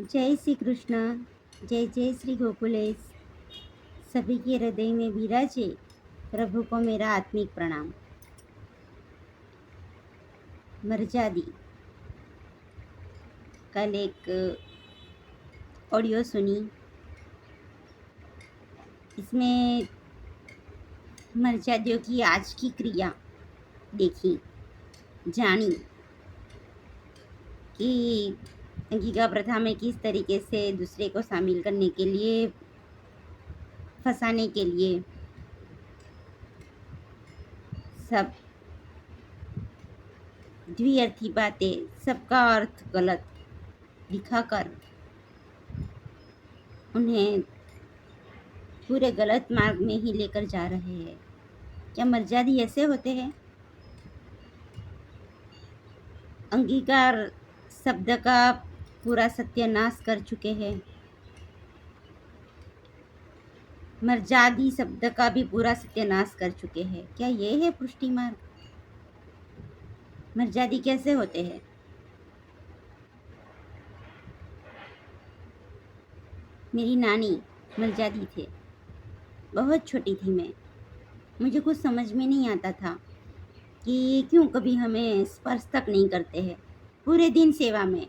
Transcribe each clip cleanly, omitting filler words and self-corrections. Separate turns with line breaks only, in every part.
जय श्री कृष्ण। जय जय श्री गोकुलेश। सभी के हृदय में विराजे प्रभु को मेरा आत्मिक प्रणाम। मर्यादी कल एक ऑडियो सुनी, इसमें मर्यादियों की आज की क्रिया देखी, जानी कि अंगिका प्रथा में किस तरीके से दूसरे को शामिल करने के लिए, फंसाने के लिए सब द्विअर्थी बातें, सबका अर्थ गलत दिखाकर उन्हें पूरे गलत मार्ग में ही लेकर जा रहे हैं। क्या मर्यादी ऐसे होते हैं? अंगीकार शब्द का पूरा सत्यानाश कर चुके हैं, मर्यादी शब्द का भी पूरा सत्यानाश कर चुके हैं। क्या ये है पुष्टि मार्ग? मर्यादी कैसे होते हैं? मेरी नानी मर्यादी थे, बहुत छोटी थी मैं, मुझे कुछ समझ में नहीं आता था कि क्यों कभी हमें स्पर्श तक नहीं करते हैं। पूरे दिन सेवा में,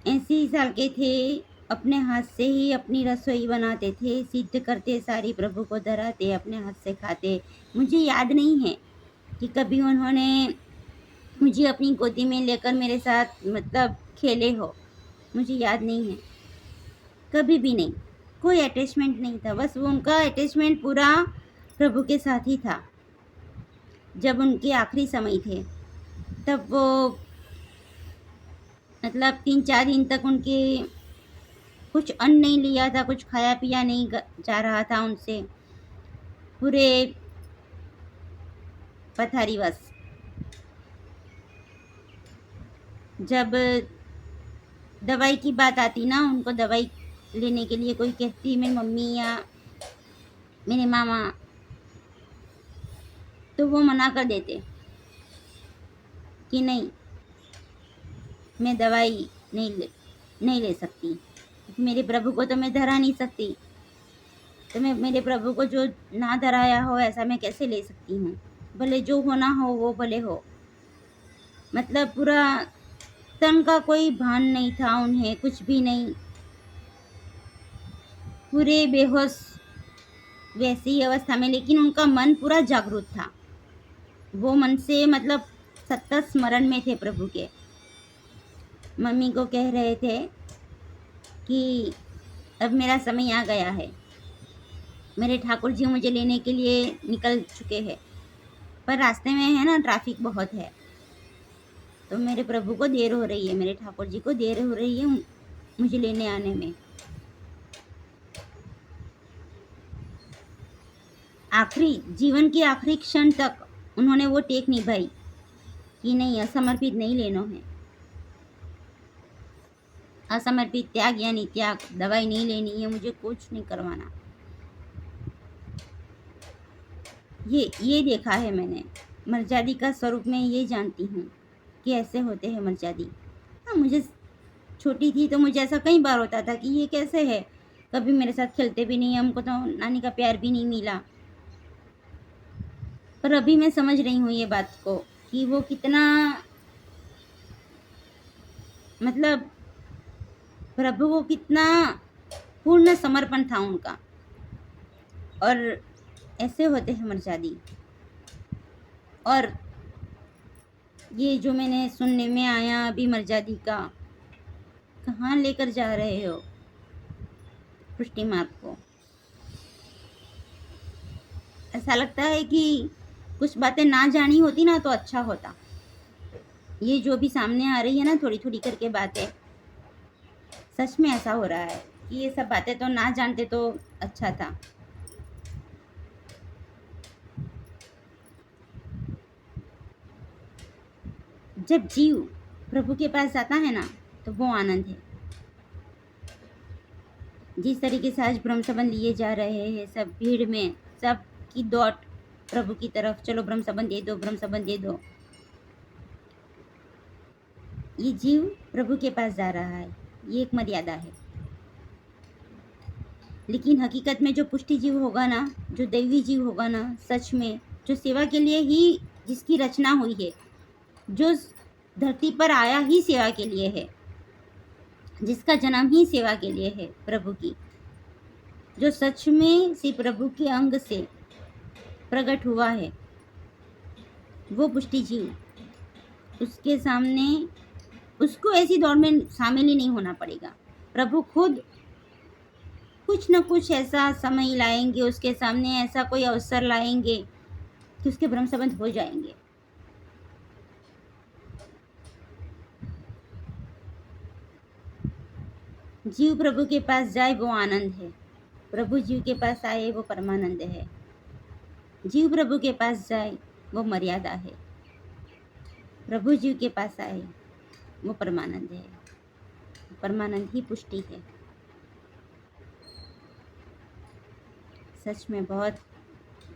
80 साल के थे, अपने हाथ से ही अपनी रसोई बनाते थे, सिद्ध करते, सारी प्रभु को धराते, अपने हाथ से खाते। मुझे याद नहीं है कि कभी उन्होंने मुझे अपनी गोदी में लेकर मेरे साथ मतलब खेले हो, मुझे याद नहीं है, कभी भी नहीं। कोई अटैचमेंट नहीं था, बस वो उनका अटैचमेंट पूरा प्रभु के साथ ही था। जब उनके आखिरी समय थे तब वो मतलब 3-4 दिन तक उनके कुछ अन्न नहीं लिया था, कुछ खाया पिया नहीं जा रहा था उनसे, पूरे पथारीवश। जब दवाई की बात आती ना, उनको दवाई लेने के लिए कोई कहती, मेरी मम्मी या मेरे मामा, तो वो मना कर देते कि नहीं, मैं दवाई नहीं ले सकती, क्योंकि मेरे प्रभु को तो मैं धरा नहीं सकती, तो मैं मेरे प्रभु को जो ना धराया हो ऐसा मैं कैसे ले सकती हूँ। भले जो होना हो वो भले हो। मतलब पूरा तन का कोई भान नहीं था उन्हें, कुछ भी नहीं, पूरे बेहोश वैसी अवस्था में, लेकिन उनका मन पूरा जागरूक था। वो मन से मतलब सतत स्मरण में थे प्रभु के। मम्मी को कह रहे थे कि अब मेरा समय आ गया है, मेरे ठाकुर जी मुझे लेने के लिए निकल चुके हैं, पर रास्ते में है ना ट्रैफिक बहुत है, तो मेरे प्रभु को देर हो रही है, मेरे ठाकुर जी को देर हो रही है मुझे लेने आने में। आखिरी जीवन के आखिरी क्षण तक उन्होंने वो टेक निभाई कि नहीं, असमर्पित नहीं लेना है। असमर्पित त्याग यानी त्याग, दवाई नहीं लेनी है, मुझे कुछ नहीं करवाना। ये देखा है मैंने। मर्यादी का स्वरूप मैं ये जानती हूँ कि ऐसे होते हैं मर्यादी। हाँ, मुझे छोटी थी तो मुझे ऐसा कई बार होता था कि ये कैसे है, कभी मेरे साथ खेलते भी नहीं, हमको तो नानी का प्यार भी नहीं मिला। पर अभी मैं समझ रही हूँ ये बात को कि वो कितना मतलब प्रभु को कितना पूर्ण समर्पण था उनका। और ऐसे होते हैं मर्यादी। और ये जो मैंने सुनने में आया अभी मर्यादी का, कहाँ लेकर जा रहे हो पुष्टि मार्ग को? ऐसा लगता है कि कुछ बातें ना जानी होती ना तो अच्छा होता। ये जो भी सामने आ रही है ना थोड़ी थोड़ी करके बातें, सच में ऐसा हो रहा है कि ये सब बातें तो ना जानते तो अच्छा था। जब जीव प्रभु के पास जाता है ना तो वो आनंद है। जिस तरीके से आज ब्रह्म संबंध लिए जा रहे हैं, सब भीड़ में, सब की दौड़ प्रभु की तरफ, चलो ब्रह्म संबंध दे दो, ब्रह्म संबंध दे दो। ये जीव प्रभु के पास जा रहा है, ये एक मर्यादा है। लेकिन हकीकत में जो पुष्टि जीव होगा ना, जो दैवी जीव होगा ना, सच में जो सेवा के लिए ही जिसकी रचना हुई है, जो धरती पर आया ही सेवा के लिए है, जिसका जन्म ही सेवा के लिए है प्रभु की, जो सच में श्री प्रभु के अंग से प्रकट हुआ है, वो पुष्टि जीव, उसके सामने उसको ऐसी दौड़ में शामिल ही नहीं होना पड़ेगा। प्रभु खुद कुछ न कुछ ऐसा समय लाएंगे, उसके सामने ऐसा कोई अवसर लाएंगे कि उसके भ्रम संबंध हो जाएंगे। जीव प्रभु के पास जाए वो आनंद है, प्रभु जीव के पास आए वो परमानंद है। जीव प्रभु के पास जाए वो मर्यादा है, प्रभु जीव के पास आए वो परमानंद है। परमानंद ही पुष्टि है। सच में बहुत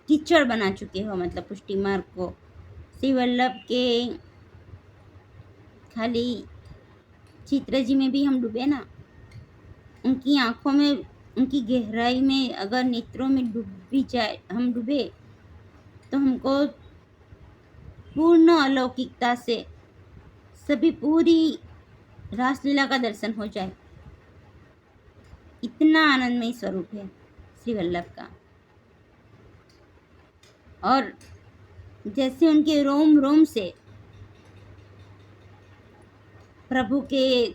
कीचड़ बना चुके हो, मतलब पुष्टि मार्ग को। श्री वल्लभ के खाली चित्र जी में भी हम डूबे ना, उनकी आंखों में, उनकी गहराई में अगर नेत्रों में डूबी जाए, हम डूबे तो हमको पूर्ण अलौकिकता से सभी पूरी रासलीला का दर्शन हो जाए। इतना आनंदमय स्वरूप है श्री वल्लभ का। और जैसे उनके रोम रोम से प्रभु के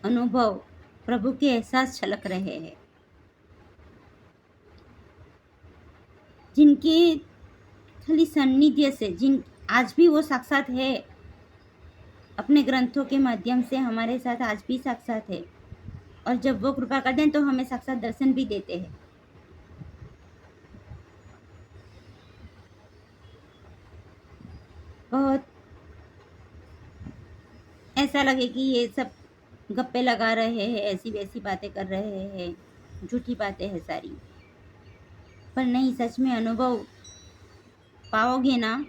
अनुभव, प्रभु के एहसास छलक रहे हैं, जिनके खाली सान्निध्य से, जिन आज भी वो साक्षात है, अपने ग्रंथों के माध्यम से हमारे साथ आज भी साक्षात है। और जब वो कृपा करते हैं तो हमें साक्षात दर्शन भी देते हैं। बहुत ऐसा लगे कि ये सब गप्पे लगा रहे हैं, ऐसी वैसी बातें कर रहे हैं, झूठी बातें हैं सारी। पर नहीं, सच में अनुभव पाओगे ना,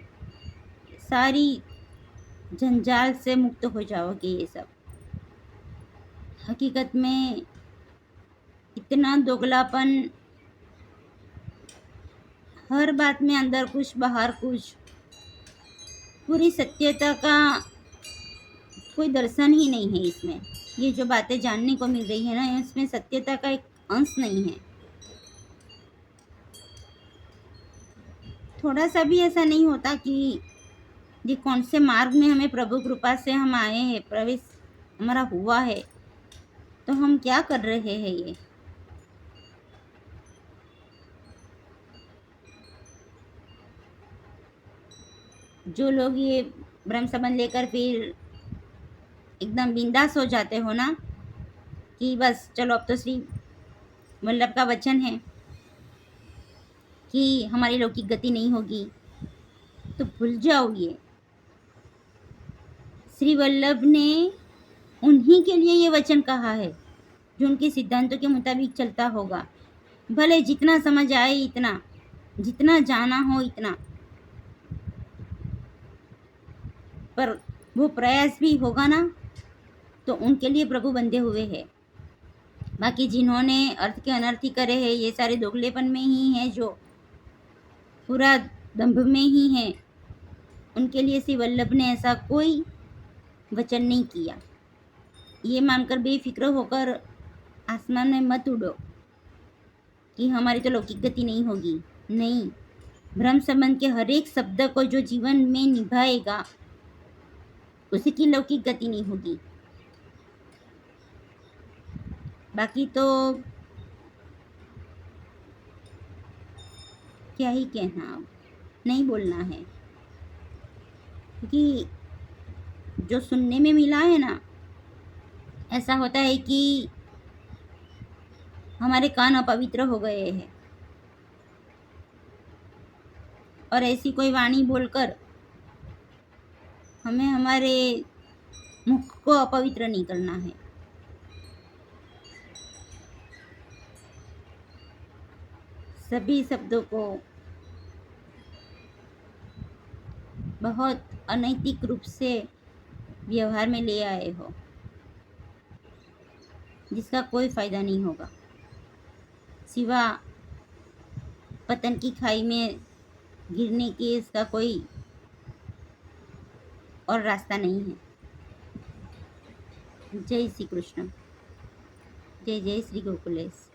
सारी जंजाल से मुक्त हो जाओगे। ये सब हकीकत में इतना दोगलापन, हर बात में अंदर कुछ बाहर कुछ, पूरी सत्यता का कोई दर्शन ही नहीं है इसमें। ये जो बातें जानने को मिल रही है ना, इसमें सत्यता का एक अंश नहीं है। थोड़ा सा भी ऐसा नहीं होता कि ये कौन से मार्ग में हमें प्रभु कृपा से हम आए हैं, प्रवेश हमारा हुआ है, तो हम क्या कर रहे हैं। ये जो लोग ये ब्रह्म संबंध लेकर फिर एकदम बिंदास हो जाते हो ना, कि बस चलो अब तो श्री वल्लभ का वचन है कि हमारी लौकिक गति नहीं होगी, तो भूल जाओ। ये श्री वल्लभ ने उन्हीं के लिए ये वचन कहा है जो उनके सिद्धांतों के मुताबिक चलता होगा। भले जितना समझ आए इतना, जितना जाना हो इतना, पर वो प्रयास भी होगा ना, तो उनके लिए प्रभु बंधे हुए हैं। बाकी जिन्होंने अर्थ के अनर्थी करे हैं, ये सारे दोगलेपन में ही हैं, जो पूरा दंभ में ही हैं, उनके लिए श्री वल्लभ ने ऐसा कोई वचन नहीं किया। ये मानकर बेफिक्र होकर आसमान में मत उड़ो कि हमारी तो लौकिक गति नहीं होगी। नहीं, ब्रह्म संबंध के हर एक शब्द को जो जीवन में निभाएगा, उसी की लौकिक गति नहीं होगी। बाकी तो क्या ही कहना, अब नहीं बोलना है, क्योंकि जो सुनने में मिला है ना, ऐसा होता है कि हमारे कान अपवित्र हो गए हैं, और ऐसी कोई वाणी बोलकर हमें हमारे मुख को अपवित्र नहीं करना है। सभी शब्दों को बहुत अनैतिक रूप से व्यवहार में ले आए हो। जिसका कोई फ़ायदा नहीं होगा, सिवा पतन की खाई में गिरने के इसका कोई और रास्ता नहीं है। जय श्री कृष्ण। जय जय श्री गोकुलेश।